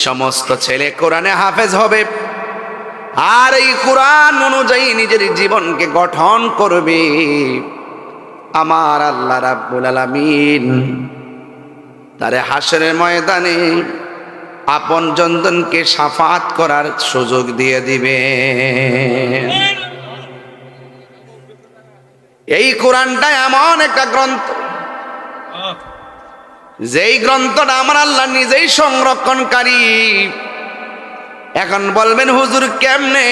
সমস্ত ছেলে কোরআনে হাফেজ হবে আর এই কোরআন অনুযায়ী নিজের জীবনকে গঠন করবে। আমার আল্লাহ রাব্বুল আলামিন তারে হাসরের ময়দানে আপন জনকে শাফাত করার সুযোগ দিয়ে দিবে। এই কোরআনটা এমন একটা গ্রন্থ, যেই গ্রন্থটা আমার আল্লাহ নিজেই সংরক্ষণকারী। এখন বলবেন হুজুর কেমনে?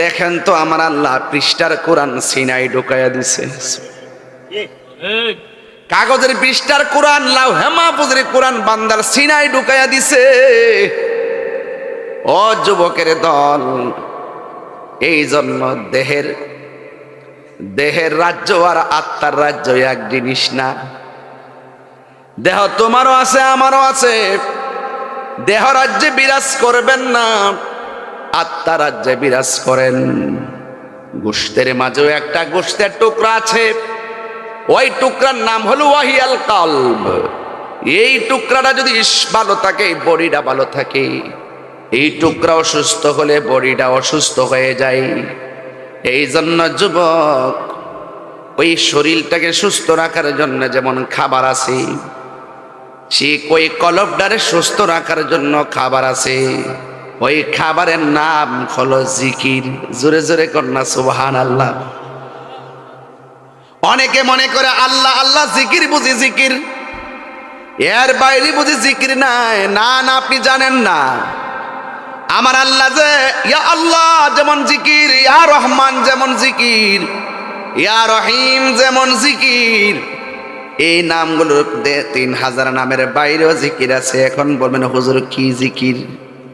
দেখেন তো, আমার আল্লাহ পৃষ্ঠার কোরআন সিনাই ঢুকাইয়া দিছে। কাগজের পৃষ্ঠার কোরআন, লাউহে মাহফুজের কোরআন বান্দার সিনাই ঢুকাইয়া দিছে। ও যুবকের দল, এই জন্য দেহের রাজ্য আর আত্মার রাজ্য এক জিনিস না। দেহ তোমারও আছে, আমারও আছে। দেহ রাজ্যে বিরাজ করবেন না, আত্মা রাজ্যে বিরাজ করেন। গোশতের মাঝেও একটা গোশতের টুকরা আছে, ওই টুকরার নাম হলো ওয়াহিয়াল কলব। এই টুকরাটা যদি ভালো থাকে, বডিটা ভালো থাকে। এই টুকরা অসুস্থ হলে বডিটা অসুস্থ হয়ে যায়। এই জন্য যুবক, ওই শরীরটাকে সুস্থ রাখার জন্য যেমন খাবার আছে, সে ওই কলবটারে সুস্থ রাখার জন্য খাবার আছে। ওই খাবারের নাম হলো জিকির। জোরে জোরে কন্যা সুবহানাল্লাহ। অনেকে মনে করে আল্লাহ আল্লাহ জিকির বুঝি জিকির, এর বাইরে বুঝি জিকির নাই। না না, আপনি জানেন না। আমার আল্লাহ যে ইয়া আল্লাহ যেমন জিকির, ইয়া রহমান যেমন জিকির, ইয়া রহিম যেমন জিকির, এই নামগুলোর 3000 নামের বাইরেও জিকির আছে। এখন বলবেন হুজুর কি জিকির?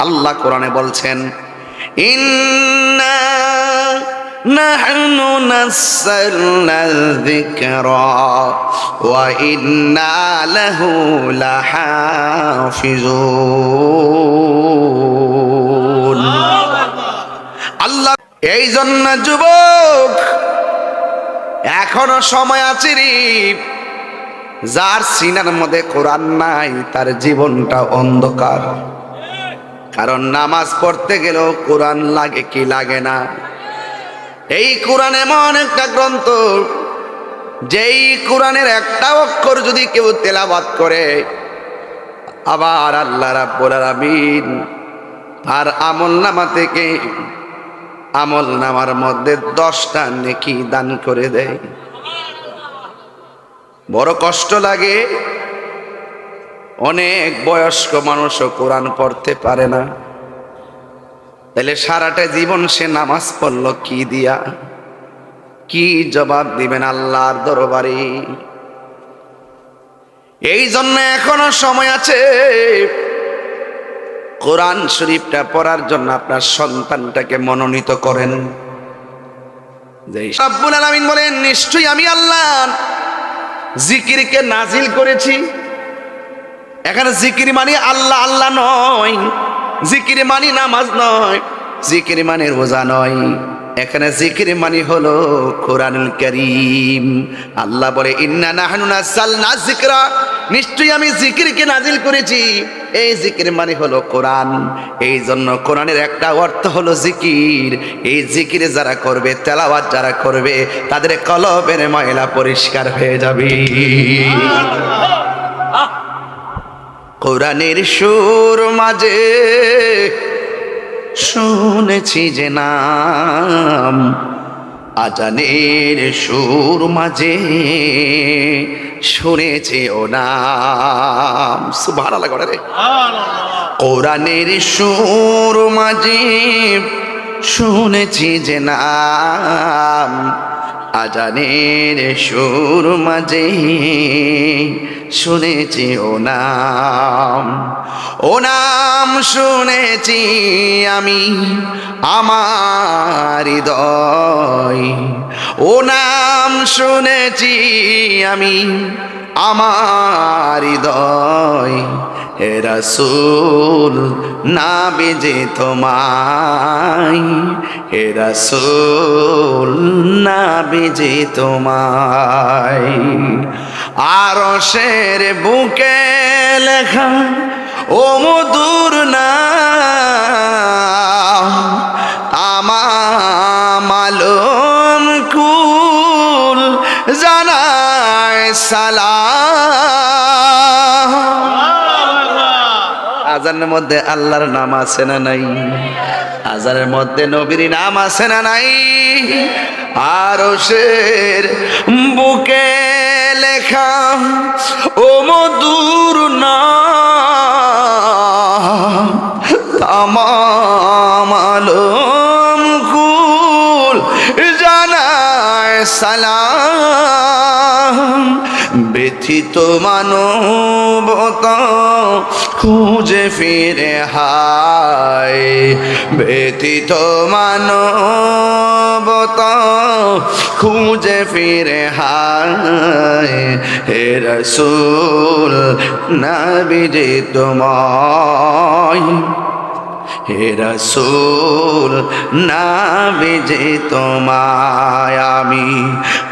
আল্লাহ কোরআনে বলছেন, ইন্না নাহনু নাযালনা যিকরা ওয়া ইন্না লাহু লাহাফিজুন। আল্লাহ এই জন্য যুবক, এখনো সময় আছে রে। যার সিনার মধ্যে কোরআন নাই, তার জীবনটা অন্ধকার। কারণ নামাজ পড়তে গেলেও কোরআন লাগে কি লাগে না? এই কোরআন এমন একটা গ্রন্থ, যেই কোরআনের একটা অক্ষর যদি কেউ তেলাওয়াত করে, আবার আল্লাহ রাব্বুল আলামিন তার আমলনামা থেকে আমলনামার মধ্যে 10টা নেকি দান করে দেয়। বড় কষ্ট লাগে। অনেক বয়স্ক মানুষও কোরআন পড়তে পারে না। তাহলে সারাটা জীবন সে নামাজ পড়লো কি দিয়া? কি জবাব দিবেন আল্লাহর দরবারে? এই জন্য এখনো সময় আছে। কোরআন শরীফটা পড়ার জন্য আপনার সন্তানটাকে মনোনীত করেন। যে রাব্বুল আলামিন বলেন, নিশ্চয়ই আমি আল্লাহ জিকিরকে নাজিল করেছি। এখানে জিকির মানে আল্লাহ আল্লাহ নয়, জিকির মানে নামাজ নয়, জিকির মানে রোজা নয়। এখানে জিকির মানে হলো কোরআনুল কারীম। আল্লাহ বলে, ইন্না নাহনু নাযালনা যিকরা, নিশ্চয়ই আমি জিকিরকে নাজিল করেছি। এই জিকির মানে হলো কোরআন। এই জন্য কোরআনের একটা অর্থ হলো জিকির। এই জিকির যারা করবে, তেলাওয়াত যারা করবে, তাদের কলবের ময়লা পরিষ্কার হয়ে যাবে। কোরআনের সুর মাঝে শুনেছি যে নাম, আজানের সুর মাঝে শুনেছি ও নাম। সুবহানাল্লাহ করে রে। কোরআনের সুর মাঝে শুনেছি যে নাম, আজানের সুর মাঝে শুনেছি ও নাম। ও নাম শুনেছি আমি আমার হৃদয়, ও নাম শুনেছি আমি আমার হৃদয়। হে রাসূল নাবি যে তোমায়, হে রাসূল নাবি যে তোমায়। আরশের বুকে লেখা ও মধুর নাম আমালুম কুল জানায় সালাম। আজানের মধ্যে আল্লাহর নাম আছে না নাই? আজানের মধ্যে নবীর নাম আছে না নাই? আরশের বুকে লেখা ও মধুর নাম তামাম আলম কুল জানায় সালাম। ব্যথিত মানবতা খুঁজে ফিরে হায়, ব্যথিত মানবতা খুঁজে ফিরে হায়। হে রাসূল নবীজি তোমায়, হে রাসূল নবীজি তোমায় আমি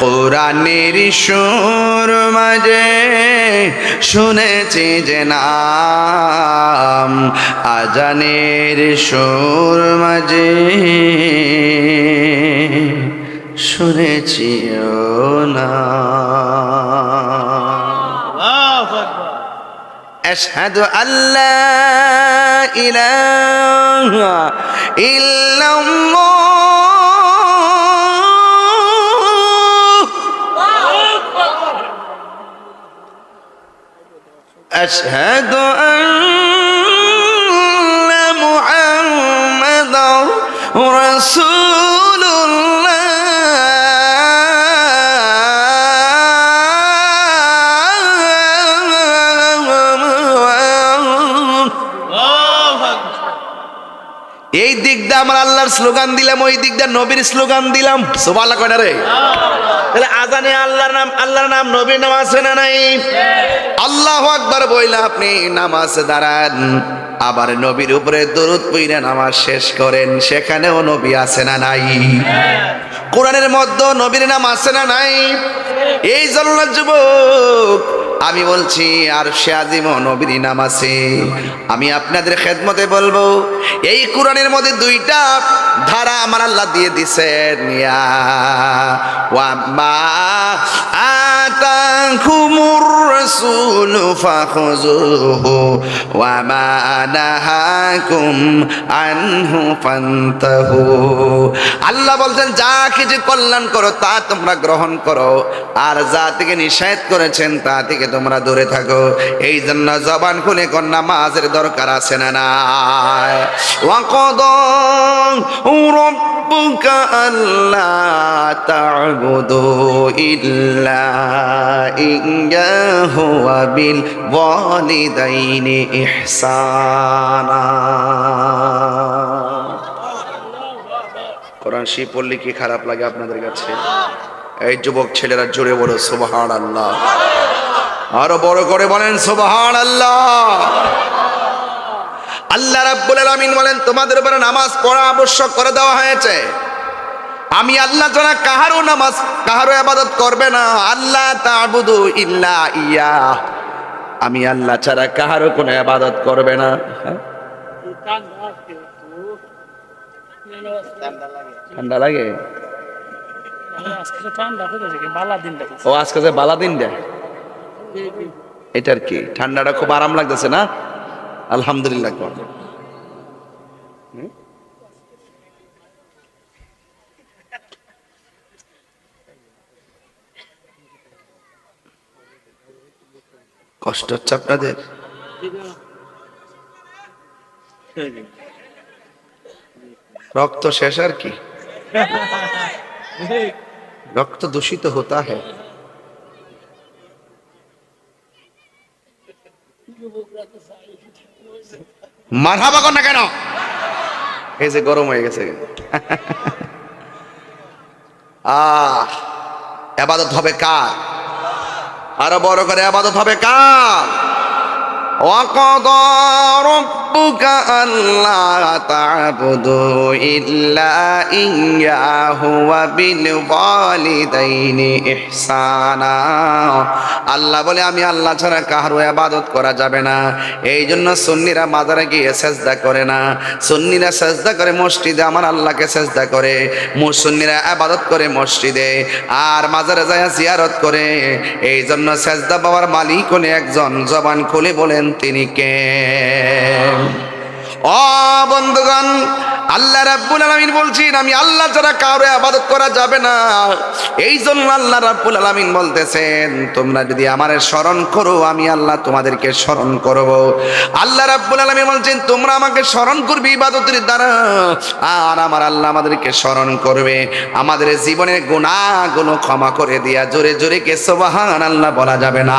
কোরআনের সুর মাঝে শুনেছি যে নাম, আজানের সুর মাঝে শুনেছি ও নাম। أشهد أن لا إله إلا الله، أشهد أن محمدا رسول الله، এই দিক দিয়ে আমরা আল্লাহর স্লোগান দিলাম, ওই দিক দিয়ে নবীর স্লোগান দিলাম। সুবহানাল্লাহ কয়টা রে? তাহলে আজানে আল্লাহর নাম নবীর নাম আছে না নাই? আল্লাহু আকবার বইলা আপনি নামাজে দাঁড়ান, আবার নবীর উপরে দরুদ পড়ে নামাজ শেষ করেন, সেখানেও নবী আছে না নাই? কোরআনের মধ্যে নবীর নাম আছে না নাই? এই জন্য যুবক আমি বলছি আরশে আজিম নবীর নাম আছে। আমি আপনাদের খেদমতে বলবো, এই কোরআনের মধ্যে দুইটা ধারা আমার আল্লাহ দিয়ে দিছেন। ইয়া ওয়া মা আতাকুমুর রাসূল ফাখুযুহু ওয়া মা নাহাকুম আনহু ফান্তাহু। আল্লাহ বলছেন যা কিছু কল্যাণ করো তা তোমরা গ্রহণ করো, আর যা থেকে নিষেধ করেছেন তা থেকে তোমরা দূরে থাকো। এই জন্য জবান খুলে কোন নামাজের দরকার আছে না নাই? ওয়াকাদা রাব্বুকা আল্লা তা'বুদু ইল্লা ইয়্যাহু ওয়া বিল ওয়ালিদাইনি ইহসানা। কোরআন শরীফ পড়লে কি খারাপ লাগে আপনাদের কাছে? এই যুবক ছেলেরা জোরে বলো সুবহানাল্লাহ, আরো বড় করে বলেন সুবহানাল্লাহ। আল্লাহ রাব্বুল আলামিন বলেন তোমাদের উপরে নামাজ পড়া আবশ্যক করে দেওয়া হয়েছে। আমি আল্লাহ ছাড়া কাহারও ইবাদত করবে না। আল্লাহ তা'বুদু ইল্লা ইয়া, আমি আল্লাহ ছাড়া কাহারও কোনো ইবাদত করবে না। ঠান্ডা লাগে? ও আজকে যে বালা দিন দেয়, এটার কি ঠান্ডাটা খুব আরাম লাগতেছে না? আলহামদুলিল্লাহ। কষ্ট হচ্ছে আপনাদের? রক্ত শেষ আর কি, রক্ত দূষিত হতা है। মারহাবা কর না কেন? এই যে গরম হয়ে গেছে। ইবাদত হবে কার? আরো বড় করে ইবাদত হবে কার? ওয়াকাদা রাব্বুকা রাব্বুকা আল্লা তা'বুদু ইল্লা ইয়াহু ওয়া বিল ওয়ালিদাইনি ইহসানা। আল্লাহ বলে আমি আল্লাহ ছাড়া কারো ইবাদত করা যাবে না। এই জন্য সুন্নিরা মাজারে গিয়ে সেজদা করে না, সুন্নিরা সেজদা করে মসজিদে আমার আল্লাহকে সেজদা করে, সুন্নিরা ইবাদত করে মসজিদে, আর মাজারে যায় জিয়ারত করে। এই জন্য সেজদা পাওয়ার মালিক হলেন একজন, জবান খুলে বলেন তিনি কে? ও বন্ধুগণ, আল্লাহ রাব্বুল আলামিন বলছেন আমি আল্লাহ ছাড়া কারো ইবাদত করা যাবে না। এই জন্য আল্লাহ রাব্বুল আলামিন বলতেছেন তোমরা যদি আমারে স্মরণ করো আমি আল্লাহ তোমাদেরকে স্মরণ করব। আল্লাহ রাব্বুল আলামিন বলছেন তোমরা আমাকে স্মরণ করবে ইবাদতের দ্বারা, আর আমার আল্লাহ আমাদেরকে স্মরণ করবে, আমাদের জীবনের গুনাহগুলো ক্ষমা করে দিয়া জোরে জোরে কে সুবহানাল্লাহ বলা যাবে না।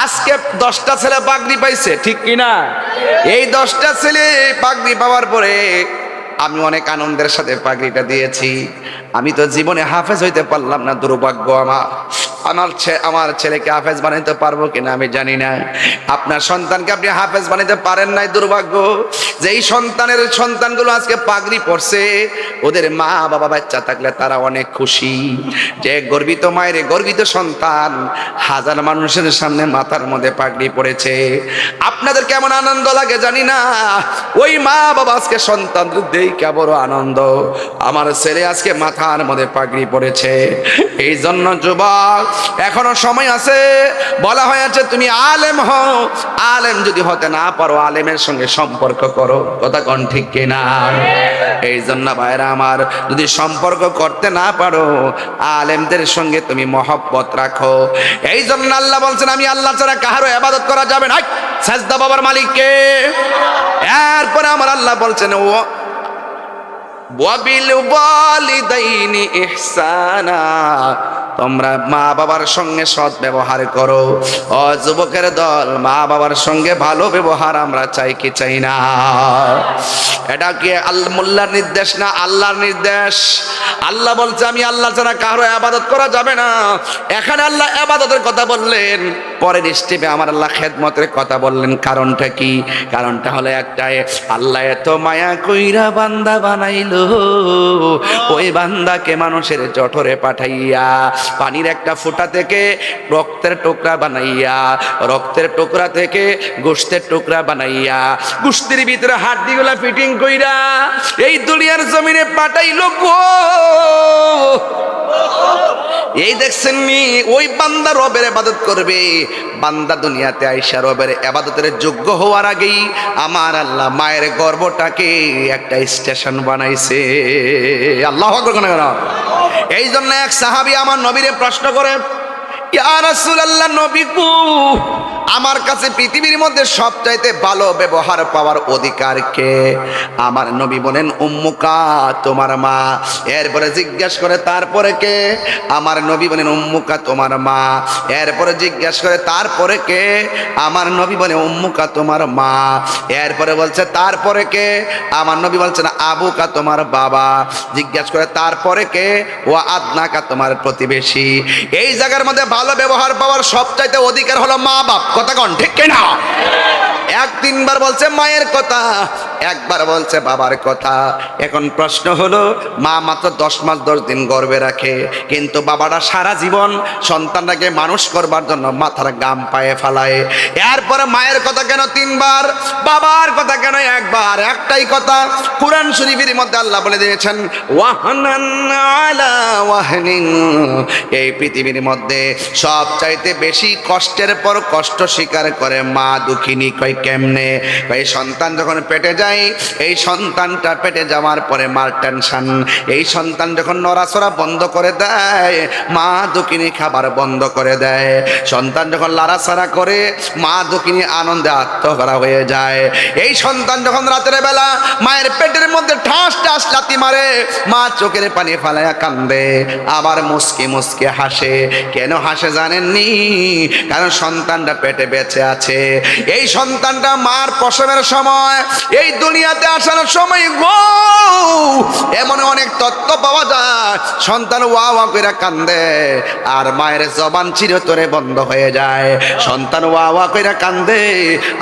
আজকে 10টা ছেলে পাগড়ি পাইছে, ঠিক কিনা? এই 10টা ছেলে পাগড়ি পাওয়ার পরে আমি অনেক আনন্দের সাথে পাগড়িটা দিয়েছি। আমি তো জীবনে হাফেজ হইতে পারলাম না, দুর্ভাগ্য আমার ছেলেকে হাফেজ বানাইতে পারবো কিনা আমি জানি না। আপনার সন্তানকে আপনি হাফেজ বানাইতে পারেন নাই, দুর্ভাগ্য। যে এই সন্তানগুলো আজকে পাগড়ি পড়ছে, ওদের মা বাবা বাচ্চা থাকলে তারা অনেক খুশি যে গর্বিত মায়ের গর্বিত সন্তান হাজার মানুষের সামনে মাথার মধ্যে পাগড়ি পড়েছে। আপনাদের কেমন আনন্দ লাগে জানি না। ওই মা বাবা আজকে সন্তানদের দেখে বড় আনন্দ, আমার ছেলে আজকে মাথার মধ্যে পাগড়ি পড়েছে। এই জন্য যুবক এখনো সময় আছে। বলা হয়েছে তুমি আলেম হও, আলেম যদি হতে না পারো আলেমের সঙ্গে সম্পর্ক করো। কথা কোন ঠিক কিনা? এই জন্য ভাইরা আমার, যদি সম্পর্ক করতে না পারো আলেমদের সঙ্গে তুমি মহব্বত রাখো। এই জন্য আল্লাহ বলছেন আমি আল্লাহ ছাড়া কারো ইবাদত করা যাবে না। সাজদা বাবার মালিক কে? এরপরে আমার আল্লাহ বলছেন ওয়াবিল ওয়ালিদাইনি ইহসানা, তোমরা মা বাবার সঙ্গে সৎ ব্যবহার করো। ও যুবকের দল, মা বাবার সঙ্গে ভালো ব্যবহার আমরা চাই কি চাই না? এটা কি মোল্লার নির্দেশ না আল্লাহর নির্দেশ? আল্লাহ বলছে আমি আল্লাহ ছাড়া কারো ইবাদত করা যাবে না। এখানে আল্লাহ ইবাদতের কথা বললেন, পরের স্টেপে আমার আল্লাহ খেদমতের কথা বললেন। কারণটা কি? কারণটা হলো একটাই, আল্লাহ এত মায়া কইরা বান্দা বানাইলো, ওই বান্দাকে মানুষের জঠরে পাঠাইয়া পানির একটা ফোঁটা থেকে রক্তের টুকরা বানাইয়া, রক্তের টুকরা থেকে গোশতের টুকরা বানাইয়া, গোশতের ভিতরে হাড্ডিগুলা ফিটিং কইরা এই দুনিয়ার জমিনে পাঠাইলো গো। এই দেখছেন নি, ওই বান্দা রবের ইবাদত করবে। বান্দা দুনিয়াতে আইসা রবের ইবাদতের যোগ্য হওয়ার আগেই আমার আল্লাহ মায়ের গর্ভটাকে একটা স্টেশন বানাইছে। আল্লাহু আকবার। এই জন্য এক সাহাবী আমার নবীরে প্রশ্ন করে, ইয়া রাসূলুল্লাহ, নবী গো, আমার কাছে পৃথিবীর মধ্যে সবচাইতে ভালো ব্যবহার পাওয়ার অধিকার কে? আমার নবী বলেন উম্মুকা, তোমার মা। এরপরে জিজ্ঞাসা করে তারপরে কে? আমার নবী বলেন উম্মুকা, তোমার মা। এরপরে জিজ্ঞাসা করে তারপরে কে? আমার নবী বলে উম্মুকা, তোমার মা। এরপরে বলছে তারপরে কে? আমার নবী বলছেন আবুকা, তোমার বাবা। জিজ্ঞাসা করে তারপরে কে? ও আদনাকা, তোমার প্রতিবেশী। এই জায়গার মধ্যে ভালো ব্যবহার পাওয়ার সবচাইতে অধিকার হলো মা বাপ। কথা কোন ঠিক কিনা? এক তিনবার বলছে মায়ের কথা, একবার বলছে বাবার কথা। এখন প্রশ্ন হলো, মা মাত্র 10 মাস 10 দিন গর্ভে রাখে, কিন্তু বাবাটা সারা জীবন সন্তানটাকে মানুষ করবার জন্য মাথার গাম পায়ে ফালায়। এরপরে মায়ের কথা কেন 3 বার, বাবার কথা কেন 1 বার? একটাই কথা, কুরআন শরীফের মধ্যে আল্লাহ বলে দিয়েছেন ওয়াহনান আলা ওয়াহনিন। এই পৃথিবীর মধ্যে সবচাইতে বেশি কষ্টের পর কষ্ট স্বীকার করে মা। দুঃখিনী কই কেমনে? এই সন্তান যখন পেটে যায়, এই সন্তানটা পেটে যাওয়ার পরে মার টেনশন। এই সন্তান যখন নড়াচড়া বন্ধ করে দেয়, মা দুঃখিনী খাবার বন্ধ করে দেয়। সন্তান যখন লড়াচড়া করে, মা দুঃখিনী আনন্দে আত্মহারা হয়ে যায়। এই সন্তান সন্তান যখন রাতের বেলা মায়ের পেটের মধ্যে ঠাস ঠাস লাথি মারে, মা চোখের পানি ফালাইয়া কান্দে, আবার মুসকে মুসকে হাসে। কেন হাসে জানেননি? কারণ সন্তানটা পেটে বেঁচে আছে। এই সন্তানটা মার প্রসবের সময়, এই দুনিয়াতে আসার সময় গো এমন অনেক তথ্য পাওয়া যায়, সন্তান ওয়া ওয়া করে কান্দে আর মায়ের জবান চিরতরে বন্ধ হয়ে যায়। সন্তান ওয়া ওয়া করে কান্দে,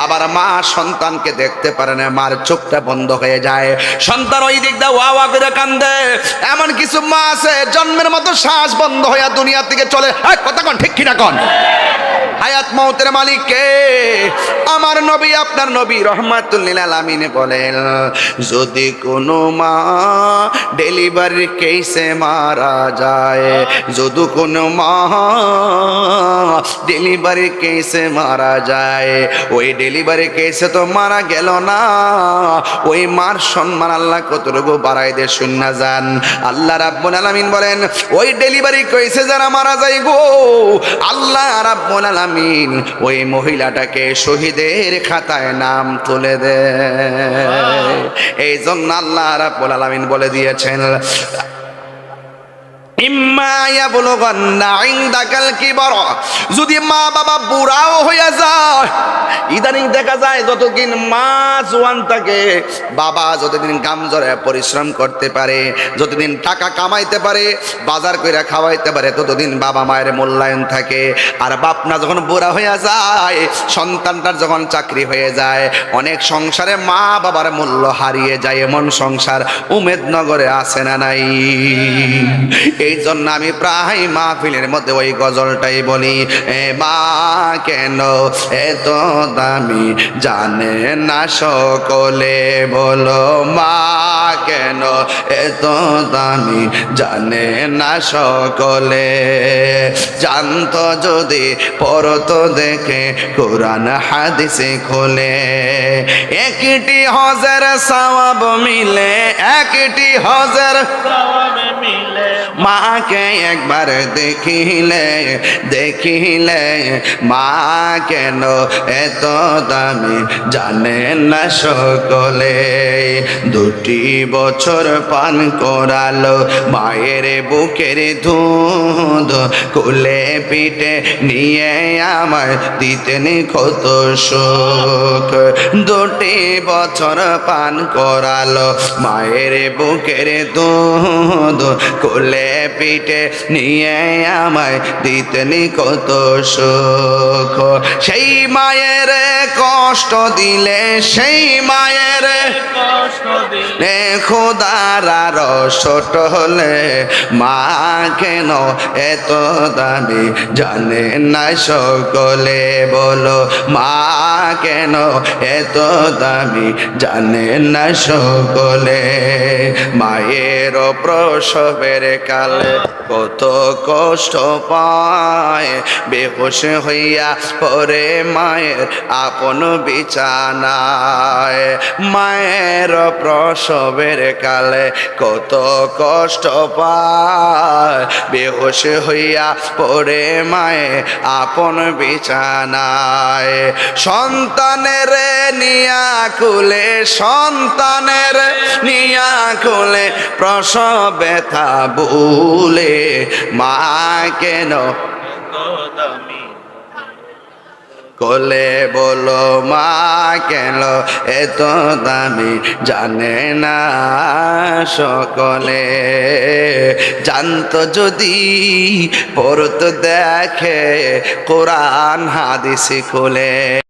আবার মা সন্তানকে দেখতে পারে না, মার চোখটা বন্ধ হয়ে যায়। সন্তান ওই দিক দিয়ে ওয়া ওয়া করে কান্দে। এমন কিছু মা আছে জন্মের মতো শ্বাস বন্ধ হয়ে দুনিয়া থেকে চলে। কথা কন, ঠিক কিনা কন? হায়াত মৌতের মালিক কে? আমার নবী, আপনার নবী রহমাতুল লিল আলামিন বলেন, যদি কোনো মা ডেলিভারি কেসে মারা যায়, যদি কোনো মা ডেলিভারি কেসে মারা যায়, ওই ডেলিভারি কেসে তো মারা গেল না, ওই মার সম্মান আল্লাহ কতটুকু বাড়াই দিয়ে শূন্য যান। আল্লাহ রাব্বুল আলামিন বলেন, ওই ডেলিভারি কেসে যারা মারা যায় গো, আল্লাহ রাব্বুল আলামিন ওই মহিলাটাকে শহীদের খাতায় নাম তুলে দেয়। এই জন্য আল্লাহ রাব্বুল আলামিন বলে দিয়েছেন, যদি মা বাবা বুড়াও হইয়া যায়, ইদানিং দেখা যায় যতদিন মা জোয়ান থাকে, বাবা যতদিন গামজরে পরিশ্রম করতে পারে, যতদিন টাকা কামাইতে পারে, বাজার কইরা খাওয়াইতে পারে, ততদিন বাবা মায়ের মূল্যায়ন থাকে। আর বাপনা যখন বুড়া হইয়া যায়, সন্তানটার যখন চাকরি হয়ে যায়, অনেক সংসারে মা বাবার মূল্য হারিয়ে যায়। এমন সংসার উমেদনগরে আছে না নাই? এই জন্য আমি প্রায় মাহফিলের মধ্যে ওই গজলটাই বলি, এ মা কেন এত দামি জানে না সকলে, বলো মা কেন এত দামি জানে না সকলে। জানতো যদি পড়তো দেখে কোরআন হাদিসে খোলে, একটি হজের সওয়াব মিলে, একটি হজের সওয়াব মিলে, মাকে একবার দেখিলে, দেখিলে মা কেন এত দামি জানে না সকলে। 2 বছর পান করালো মায়ের বুকের দুধ, কোলে পিঠে নিয়ে আমায় দিতেন কত সুখ। 2 বছর পান করালো মায়ের বুকের দুধ, কোলে পিঠে নিয়ে আমায় দিতেন কত সুখ। সেই মায়ের কষ্ট দিলে, সেই মায়ের কষ্ট দিলে খোদার ছোট হলে, মা কেন এত দামি জানে না সকলে, বলো মা কেন এত দামি জানে না সকলে। মায়ের প্রসবের কালে কত কষ্ট পায়, বেহুশ হইয়া পরে মায়ের আপন বিছানায়। মায়ের প্রসবের কালে কত কষ্ট পায়, বেহুশ হইয়া পরে মায়ে আপন বিছানায়। সন্তানের নিয়া কুলে, সন্তানের নিয়া কুলে প্রসব ব্যথা ভুলে, মা কেন কোলে, বলো মা কেন এত দামি জানে না সকলে। জানতো যদি পড়তো দেখে কোরআন হাদিস খুলে।